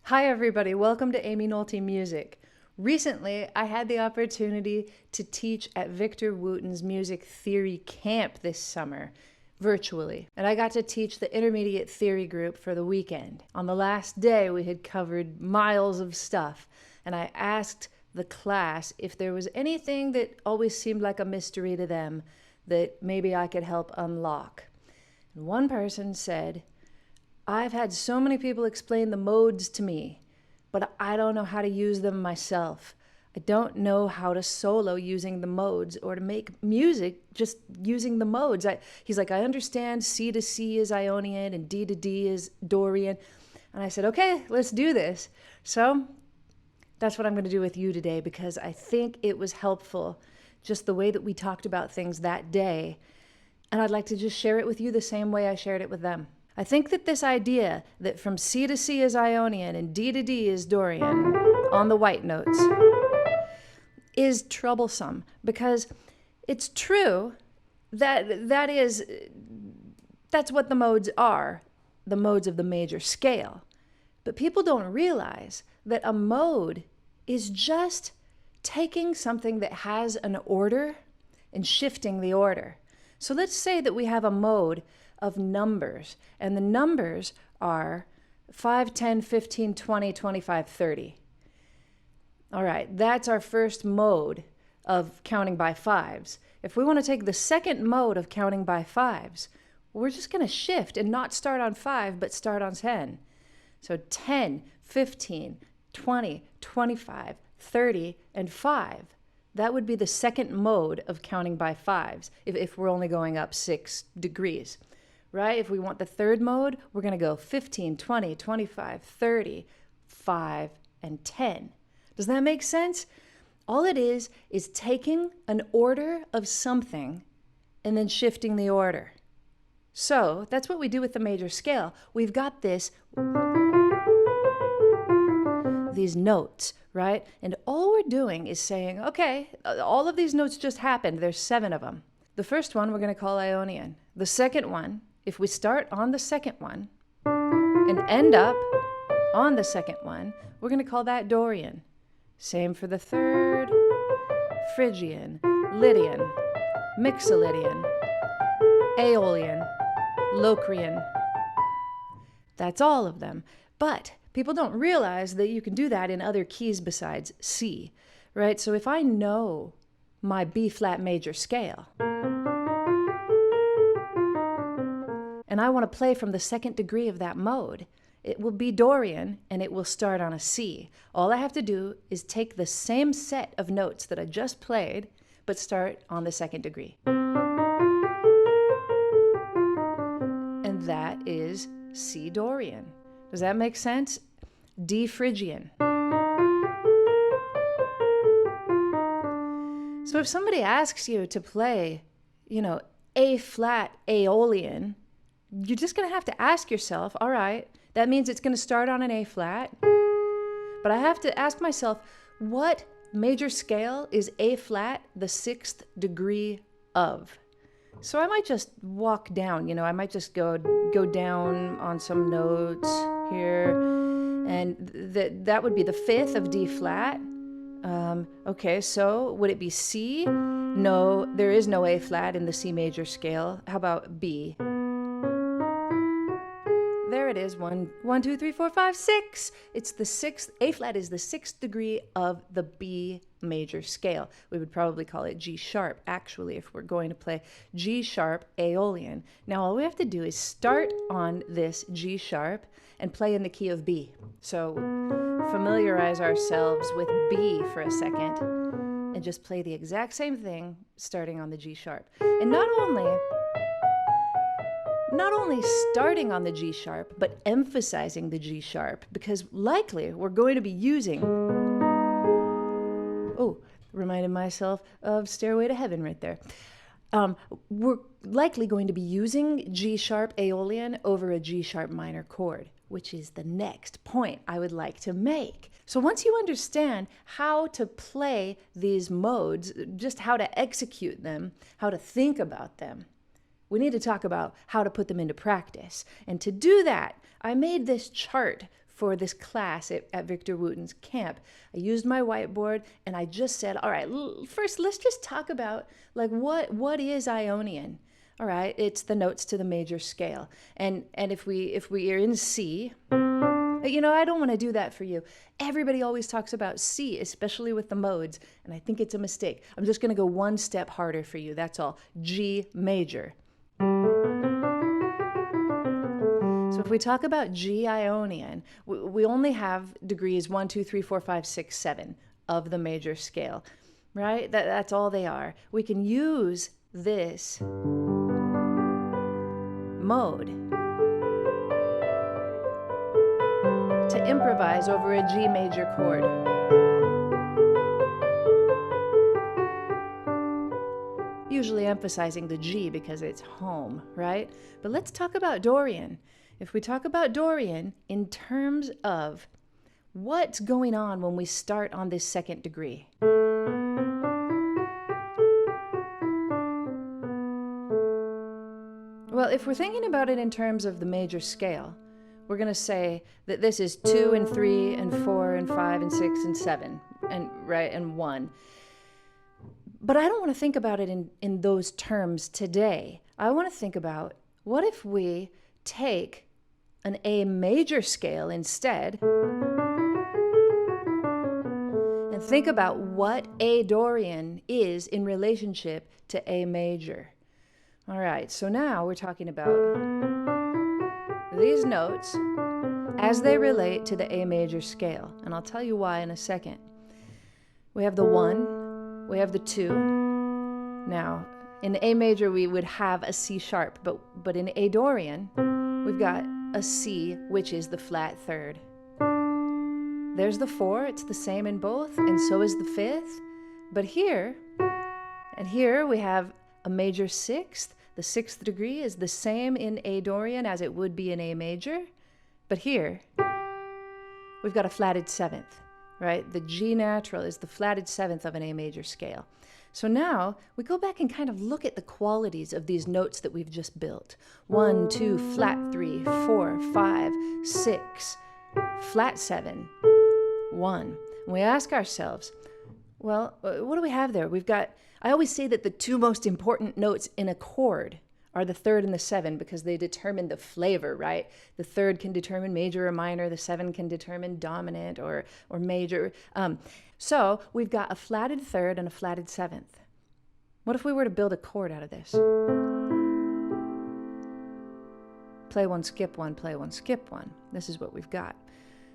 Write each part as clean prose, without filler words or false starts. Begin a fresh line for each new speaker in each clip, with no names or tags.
Hi everybody, welcome to Aimee Nolte Music. Recently, I had the opportunity to teach at Victor Wooten's music theory camp this summer, virtually. And I got to teach the intermediate theory group for the weekend. On the last day, we had covered miles of stuff, and I asked the class if there was anything that always seemed like a mystery to them that maybe I could help unlock. And one person said, I've had so many people explain the modes to me, but I don't know how to use them myself. I don't know how to solo using the modes or to make music just using the modes. He's like, I understand C to C is Aeolian and D to D is Dorian. And I said, okay, let's do this. So that's what I'm going to do with you today because I think it was helpful, just the way that we talked about things that day. And I'd like to just share it with you the same way I shared it with them. I think that this idea that from C to C is Aeolian and D to D is Dorian on the white notes is troublesome because it's true that that's what the modes are, the modes of the major scale. But people don't realize that a mode is just taking something that has an order and shifting the order. So let's say that we have a mode of numbers, and the numbers are 5, 10, 15, 20, 25, 30. All right, that's our first mode of counting by fives. If we want to take the second mode of counting by fives, we're just going to shift and not start on 5, but start on 10. So 10, 15, 20, 25, 30, and 5. That would be the second mode of counting by fives if we're only going up 6 degrees. Right? If we want the third mode, we're going to go 15, 20, 25, 30, 5, and 10. Does that make sense? All it is taking an order of something and then shifting the order. So that's what we do with the major scale. We've got these notes, right? And all we're doing is saying, okay, all of these notes just happened. There's 7 of them. The first one we're going to call Aeolian. The second one, if we start on the second one and end up on the second one, we're going to call that Dorian. Same for the third, Phrygian, Lydian, Mixolydian, Aeolian, Locrian. That's all of them. But people don't realize that you can do that in other keys besides C, right? So if I know my B flat major scale, and I want to play from the second degree of that mode, it will be Dorian and it will start on a C. All I have to do is take the same set of notes that I just played, but start on the second degree. And that is C Dorian. Does that make sense? D Phrygian. So if somebody asks you to play, A flat Aeolian, you're just going to have to ask yourself, all right, that means it's going to start on an A flat, but I have to ask myself, what major scale is A flat the 6th degree of? So I might just walk down, I might just go down on some notes here, and that would be the 5th of D flat. Okay, so would it be C? No, there is no A flat in the C major scale. How about B? There it is, 1, 2, 3, 4, 5, 6. It's the 6th, A flat is the 6th degree of the B major scale. We would probably call it G sharp, actually, if we're going to play G sharp Aeolian. Now, all we have to do is start on this G sharp and play in the key of B. So familiarize ourselves with B for a second and just play the exact same thing starting on the G sharp. And not only starting on the G sharp, but emphasizing the G sharp, because likely we're going to be using, reminded myself of Stairway to Heaven right there. We're likely going to be using G sharp Aeolian over a G sharp minor chord, which is the next point I would like to make. So once you understand how to play these modes, just how to execute them, how to think about them, we need to talk about how to put them into practice. And to do that, I made this chart for this class at Victor Wooten's camp. I used my whiteboard and I just said, all right, first let's just talk about like what is Aeolian? All right, it's the notes to the major scale. And if we are in C, you know, I don't want to do that for you. Everybody always talks about C, especially with the modes, and I think it's a mistake. I'm just going to go one step harder for you, that's all. G major. So if we talk about G Aeolian, we only have degrees 1, 2, 3, 4, 5, 6, 7 of the major scale, right? That's all they are. We can use this mode to improvise over a G major chord. Usually emphasizing the G because it's home, right? But let's talk about Dorian. If we talk about Dorian in terms of what's going on when we start on this second degree. Well, if we're thinking about it in terms of the major scale, we're going to say that this is 2 and 3 and 4 and 5 and 6 and 7 and 1. But I don't want to think about it in those terms today. I want to think about, what if we take an A major scale instead and think about what A Dorian is in relationship to A major. All right, so now we're talking about these notes as they relate to the A major scale. And I'll tell you why in a second. We have the 1, we have the 2. Now, in A major we would have a C sharp, but in A Dorian, we've got a C, which is the flat third. There's the 4, it's the same in both, and so is the 5th. But here we have a major 6th. The 6th degree is the same in A Dorian as it would be in A major. But here, we've got a flatted 7th, right? The G natural is the flatted 7th of an A major scale. So now we go back and kind of look at the qualities of these notes that we've just built. 1, 2, flat 3, 4, 5, 6, flat 7, 1. And we ask ourselves, well, what do we have there? We've got, I always say that the two most important notes in a chord are the 3rd and the 7 because they determine the flavor, right? The 3rd can determine major or minor, the 7 can determine dominant or major. So we've got a flatted 3rd and a flatted 7th. What if we were to build a chord out of this? Play 1, skip 1, play 1, skip 1. This is what we've got.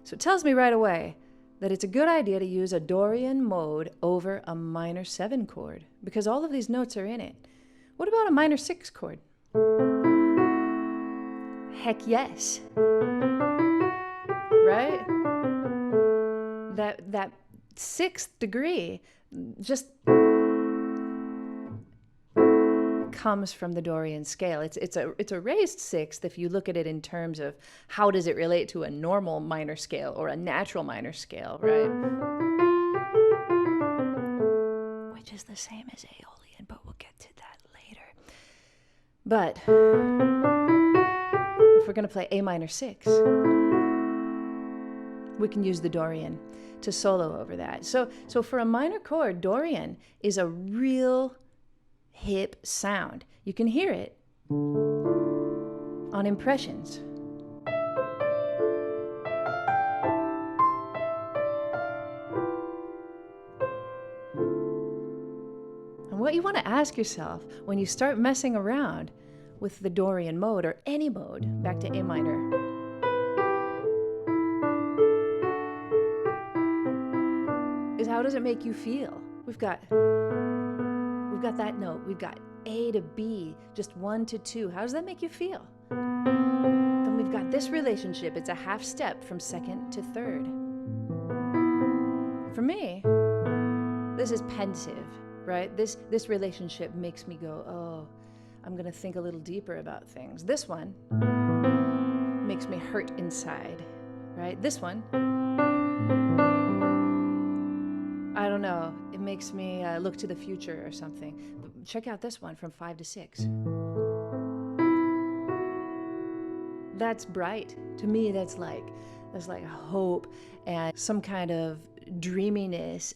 So it tells me right away that it's a good idea to use a Dorian mode over a minor 7 chord because all of these notes are in it. What about a minor 6 chord? Heck yes. Right? That 6th degree just comes from the Dorian scale. It's a raised 6th if you look at it in terms of how does it relate to a normal minor scale or a natural minor scale, right? Which is the same as Aeolian, but we'll get to that later. But if we're going to play A minor 6, we can use the Dorian to solo over that. So for a minor chord, Dorian is a real hip sound. You can hear it on impressions. And what you want to ask yourself when you start messing around with the Dorian mode or any mode, back to A minor, is how does it make you feel? We've got that note. We've got A to B, just 1 to 2. How does that make you feel? Then we've got this relationship. It's a half step from 2nd to 3rd. For me, this is pensive, right? This relationship makes me go, oh, I'm going to think a little deeper about things. This one makes me hurt inside, right? This one, I don't know, it makes me look to the future or something. But check out this one from 5 to 6. That's bright. To me, that's like There's like hope and some kind of dreaminess.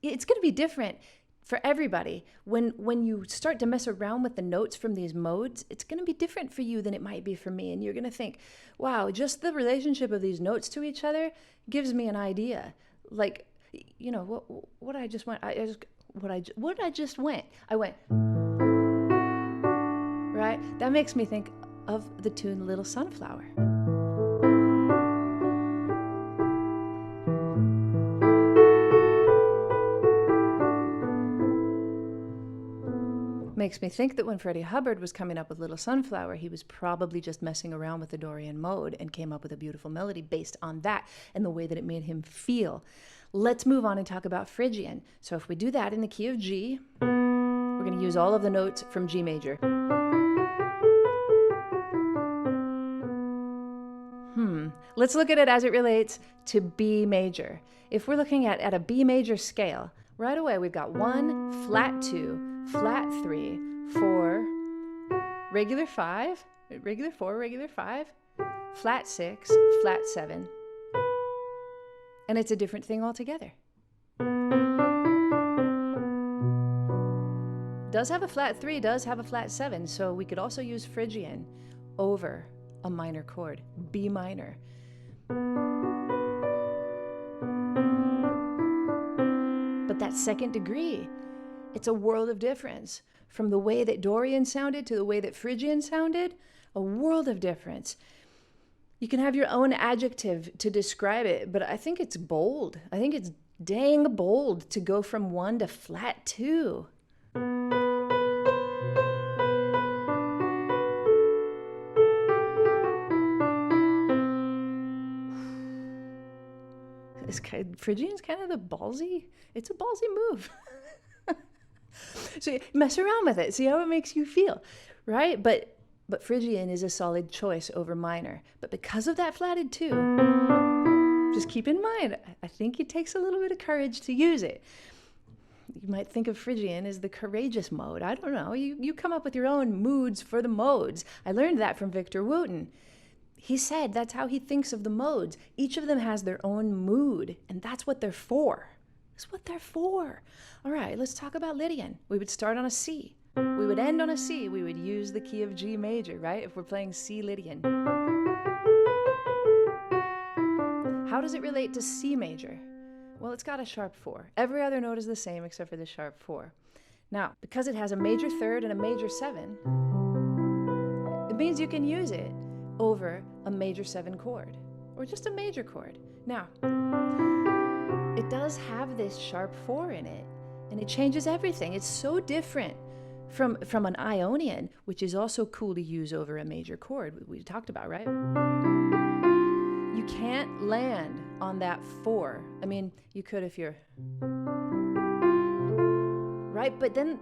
It's going to be different for everybody. When you start to mess around with the notes from these modes, it's going to be different for you than it might be for me. And you're going to think, wow, just the relationship of these notes to each other gives me an idea. Like, you know, what I just went, I went, right? That makes me think of the tune Little Sunflower. Makes me think that when Freddie Hubbard was coming up with Little Sunflower, he was probably just messing around with the Dorian mode and came up with a beautiful melody based on that and the way that it made him feel. Let's move on and talk about Phrygian. So if we do that in the key of G, we're going to use all of the notes from G major. Let's look at it as it relates to B major. If we're looking at a B major scale, right away we've got 1, flat 2, flat 3, 4, regular 5, regular 4, regular 5, flat 6, flat 7, and it's a different thing altogether. Does have a flat 3, does have a flat 7, so we could also use Phrygian over a minor chord, B minor. But that second degree, it's a world of difference. From the way that Dorian sounded to the way that Phrygian sounded, a world of difference. You can have your own adjective to describe it, but I think it's bold. I think it's dang bold to go from 1 to flat 2. Phrygian's kind of it's a ballsy move. So you mess around with it, see how it makes you feel, right? But Phrygian is a solid choice over minor. But because of that flatted 2, just keep in mind, I think it takes a little bit of courage to use it. You might think of Phrygian as the courageous mode. I don't know. You come up with your own moods for the modes. I learned that from Victor Wooten. He said that's how he thinks of the modes. Each of them has their own mood, and that's what they're for. That's what they're for. All right, let's talk about Lydian. We would start on a C. We would end on a C. We would use the key of G major, right? If we're playing C Lydian. How does it relate to C major? Well, it's got a sharp 4. Every other note is the same except for the sharp 4. Now, because it has a major 3rd and a major 7, it means you can use it over a major 7 chord, or just a major chord. Now, it does have this sharp 4 in it, and it changes everything. It's so different from an Aeolian, which is also cool to use over a major chord, we talked about, right? You can't land on that 4. I mean, you could if you're... right? But then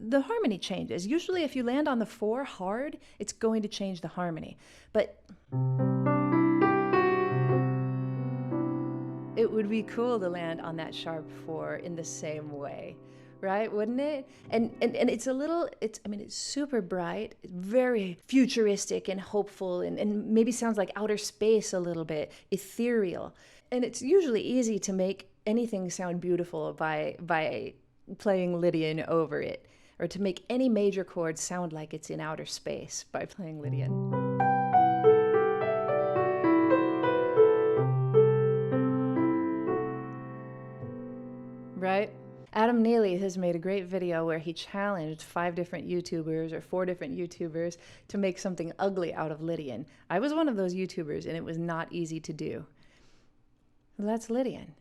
the harmony changes. Usually if you land on the 4 hard, it's going to change the harmony. But it would be cool to land on that sharp 4 in the same way, right? Wouldn't it? And it's super bright, very futuristic and hopeful, and maybe sounds like outer space a little bit, ethereal. And it's usually easy to make anything sound beautiful by playing Lydian over it, or to make any major chord sound like it's in outer space by playing Lydian. Right? Adam Neely has made a great video where he challenged 5 different YouTubers or 4 different YouTubers to make something ugly out of Lydian. I was one of those YouTubers, and it was not easy to do. Well, that's Lydian.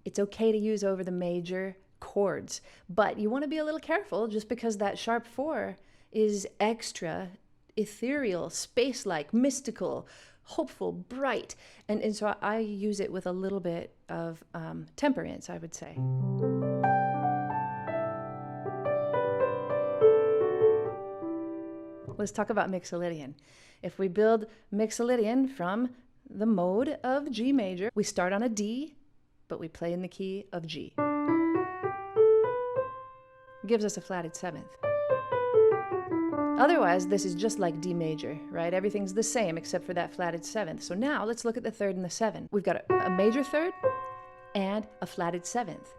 It's okay to use over the major chords, but you want to be a little careful just because that sharp 4 is extra ethereal, space-like, mystical, hopeful, bright, and so I use it with a little bit of temperance, I would say. Let's talk about Mixolydian. If we build Mixolydian from the mode of G major, we start on a D, but we play in the key of G. Gives us a flatted 7th. Otherwise, this is just like D major, right? Everything's the same except for that flatted seventh. So now let's look at the third and the seven. We've got a major third and a flatted seventh.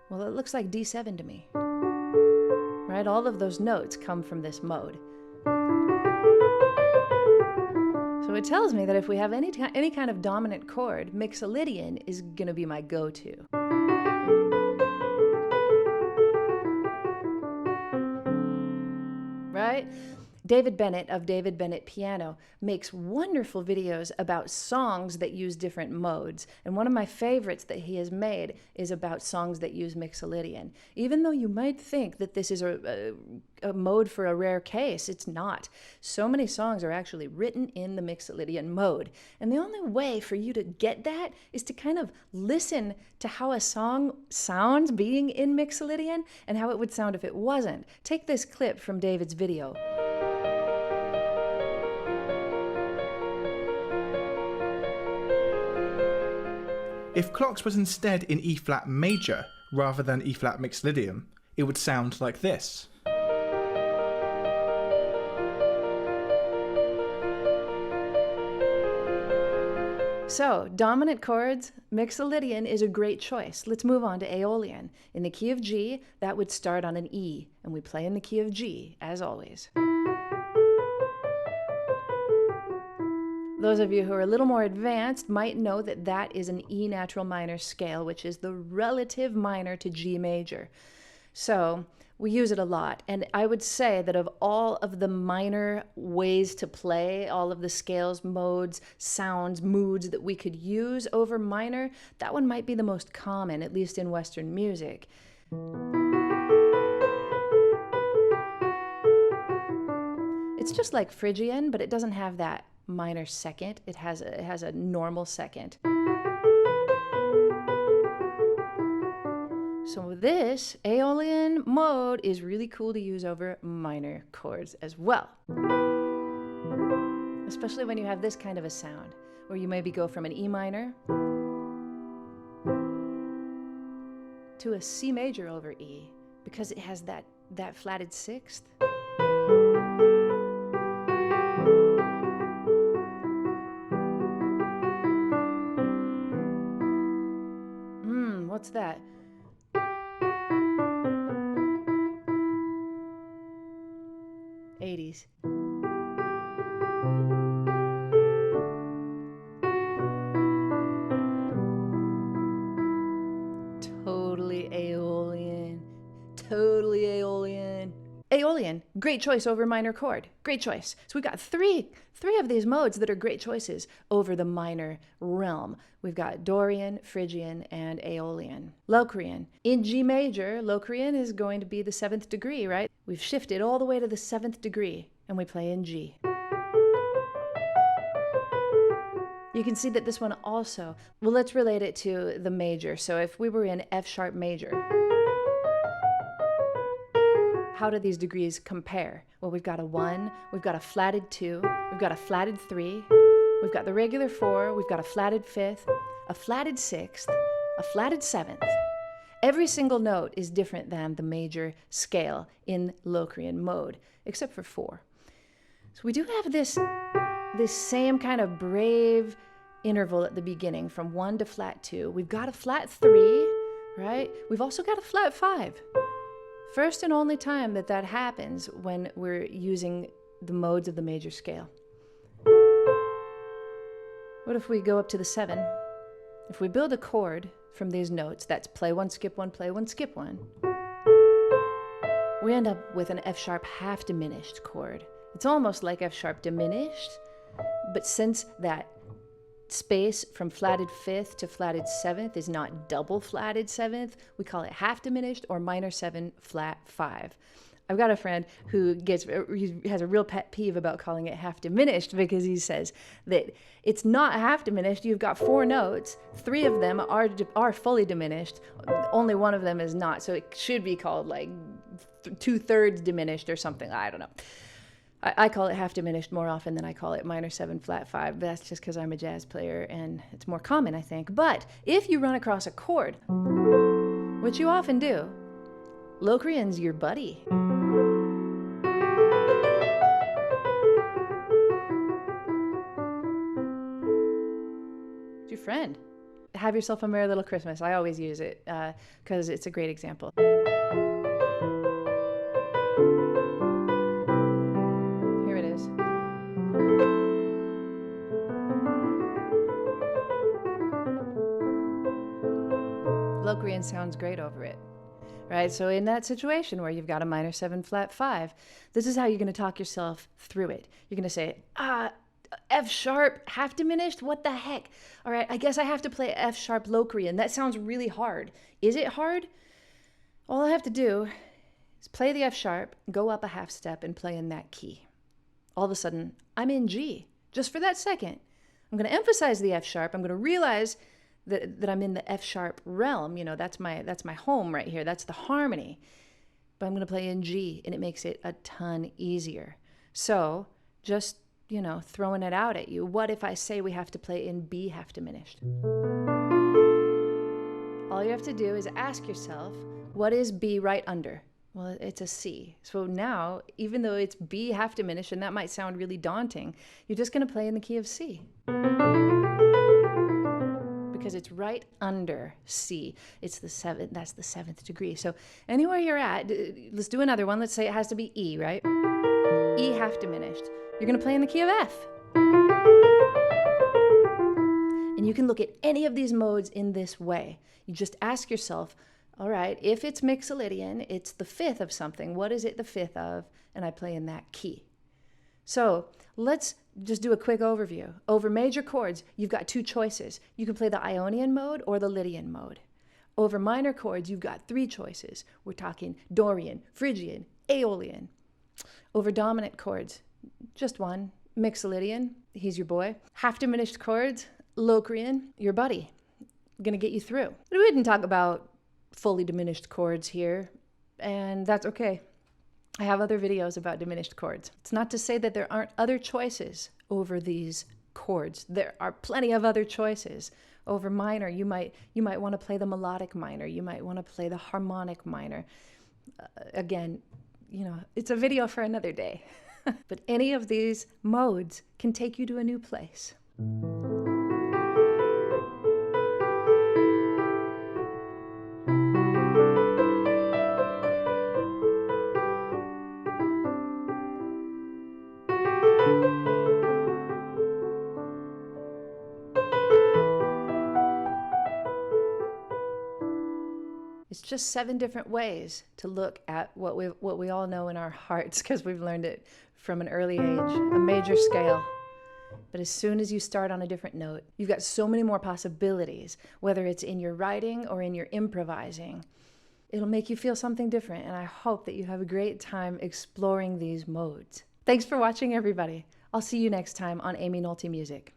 Well, it looks like D7 to me, right? All of those notes come from this mode. So it tells me that if we have any kind of dominant chord, Mixolydian is going to be my go-to. Right? David Bennett of David Bennett Piano makes wonderful videos about songs that use different modes. And one of my favorites that he has made is about songs that use Mixolydian. Even though you might think that this is a mode for a rare case, it's not. So many songs are actually written in the Mixolydian mode. And the only way for you to get that is to kind of listen to how a song sounds being in Mixolydian and how it would sound if it wasn't. Take this clip from David's video.
If clocks was instead in E-flat major rather than E-flat Mixolydian, it would sound like this.
So, dominant chords, Mixolydian is a great choice. Let's move on to Aeolian. In the key of G, that would start on an E, and we play in the key of G, as always. Those of you who are a little more advanced might know that that is an E natural minor scale, which is the relative minor to G major. So we use it a lot. And I would say that of all of the minor ways to play, all of the scales, modes, sounds, moods that we could use over minor, that one might be the most common, at least in Western music. It's just like Phrygian, but it doesn't have that minor second. It has a normal second. So this Aeolian mode is really cool to use over minor chords as well. Especially when you have this kind of a sound, where you maybe go from an E minor to a C major over E, because it has that flatted sixth. What's that? '80s. Totally Aeolian. Totally Aeolian. Aeolian, great choice over minor chord. Great choice. So we've got three of these modes that are great choices over the minor realm. We've got Dorian, Phrygian, and Aeolian. Locrian. In G major, Locrian is going to be the 7th degree, right? We've shifted all the way to the 7th degree, and we play in G. You can see that this one also, well, let's relate it to the major. So if we were in F sharp major, how do these degrees compare? Well, we've got a 1, we've got a flatted 2, we've got a flatted 3, we've got the regular 4, we've got a flatted 5th, a flatted 6th, a flatted 7th. Every single note is different than the major scale in Locrian mode, except for 4. So we do have this same kind of brave interval at the beginning from 1 to flat 2. We've got a flat 3, right? We've also got a flat 5. First and only time that happens when we're using the modes of the major scale. What if we go up to the 7? If we build a chord from these notes, that's play 1, skip 1, play 1, skip 1, we end up with an F sharp half diminished chord. It's almost like F sharp diminished, but since that space from flatted 5th to flatted 7th is not double flatted 7th, we call it half diminished or minor 7 flat 5. I've got a friend who has a real pet peeve about calling it half diminished, because he says that it's not half diminished. You've got 4 notes, 3 of them are fully diminished, only one of them is not, so it should be called like 2/3 diminished or something. I don't know. I call it half diminished more often than I call it minor 7 flat 5. That's just because I'm a jazz player and it's more common, I think. But if you run across a chord, which you often do, Locrian's your buddy. friend. Have yourself a merry little Christmas. I always use it because it's a great example. Here it is. Locrian sounds great over it. Right, so in that situation where you've got a minor 7 flat 5, this is how you're going to talk yourself through it. You're going to say, F sharp, half diminished? What the heck? All right, I guess I have to play F sharp Locrian. That sounds really hard. Is it hard? All I have to do is play the F sharp, go up a half step, and play in that key. All of a sudden, I'm in G, just for that second. I'm going to emphasize the F sharp. I'm going to realize that I'm in the F sharp realm. You know, that's my home right here. That's the harmony. But I'm going to play in G, and it makes it a ton easier. So just, you know, throwing it out at you. What if I say we have to play in B half diminished? All you have to do is ask yourself, what is B right under? Well, it's a C. So now, even though it's B half diminished, and that might sound really daunting, you're just going to play in the key of C. Because it's right under C. It's the 7th, that's the 7th degree. So anywhere you're at, let's do another one. Let's say it has to be E, right? E half diminished. You're going to play in the key of F. And you can look at any of these modes in this way. You just ask yourself, all right, if it's Mixolydian, it's the 5th of something. What is it the 5th of? And I play in that key. So let's just do a quick overview. Over major chords, you've got 2 choices. You can play the Aeolian mode or the Lydian mode. Over minor chords, you've got 3 choices. We're talking Dorian, Phrygian, Aeolian. Over dominant chords, just one, Mixolydian, he's your boy. Half diminished chords, Locrian, your buddy. Gonna get you through. We didn't talk about fully diminished chords here, and that's okay. I have other videos about diminished chords. It's not to say that there aren't other choices over these chords. There are plenty of other choices. Over minor, you might want to play the melodic minor. You might want to play the harmonic minor. Again, you know, it's a video for another day. But any of these modes can take you to a new place. It's just 7 different ways to look at what we all know in our hearts because we've learned it from an early age, a major scale. But as soon as you start on a different note, you've got so many more possibilities, whether it's in your writing or in your improvising. It'll make you feel something different, and I hope that you have a great time exploring these modes. Thanks for watching, everybody. I'll see you next time on Aimee Nolte Music.